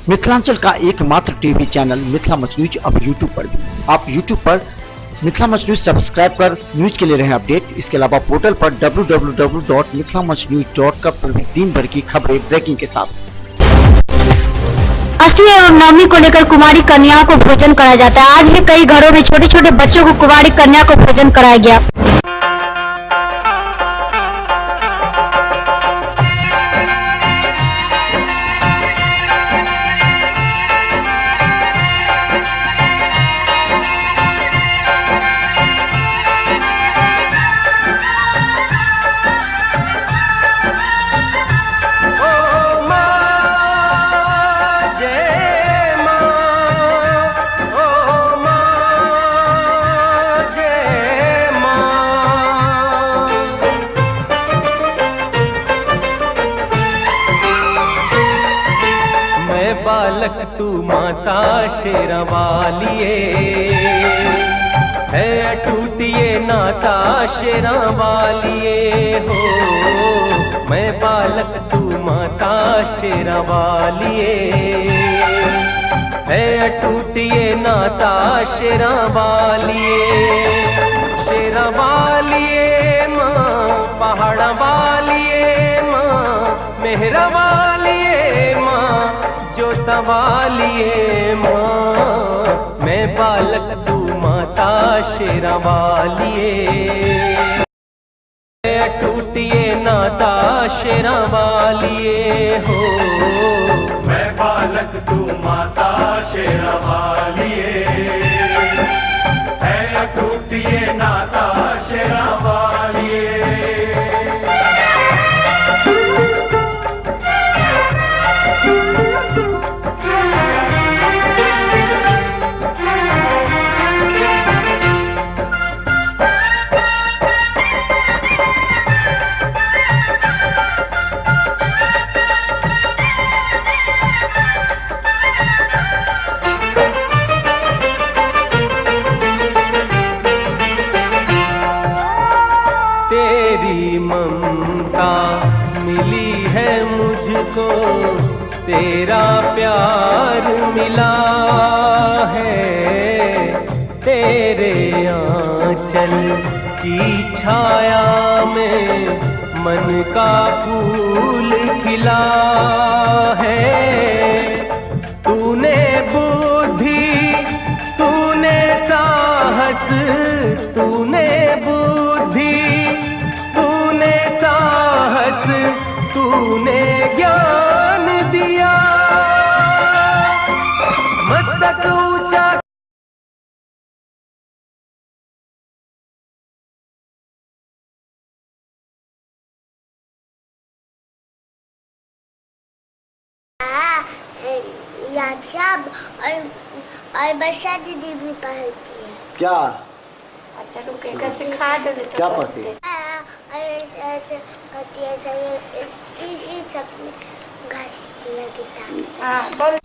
मिथिलांचल का एकमात्र TV channel Mithila much news अब यूट्यूब पर भी। आप यूट्यूब पर मिथिला मच न्यूज सब्सक्राइब कर न्यूज के लिए रहे अपडेट। इसके अलावा पोर्टल पर www.mithilamachnews.com पर भी दिन भर की खबरें ब्रेकिंग के साथ। अष्टमी और नवमी को लेकर कुमारी कन्याओं को भोजन कराया जाता है। आज भी कई घरों में छोटे छोटे बच्चों को कुमारी कन्या को भोजन कराया गया। बालक तू माता शेरा वालिए है अटूट ये नाता शेरा वालिए हो। मैं बालक तू माता शेरा वालिए है अटूट ये नाता शेरा वालिए। शेरा वालिए माँ पहाड़ा वालिए माँ मेहरा वालिए माँ जो सवालिए माँ। मैं बालक तू माता शेरा वालिए टूटिए नाता शेरा वालिए हो। मैं बालक तू माता शेरा वालिए है टूटिए नाता शेरा वालिए। तेरी ममता मिली है मुझको तेरा प्यार मिला है। तेरे आंचल की छाया में मन का फूल खिला है। तूने बुद्धि तूने साहस तूने बुद्धि तूने साहस तूने ज्ञान दिया। मस्तक ऊंचा याद और वर्षा दीदी भी पढ़ती है। क्या अच्छा रुकेगा सिखा दो। क्या पढ़ती है? ऐसे करती है इसी सब में घसती है किताब।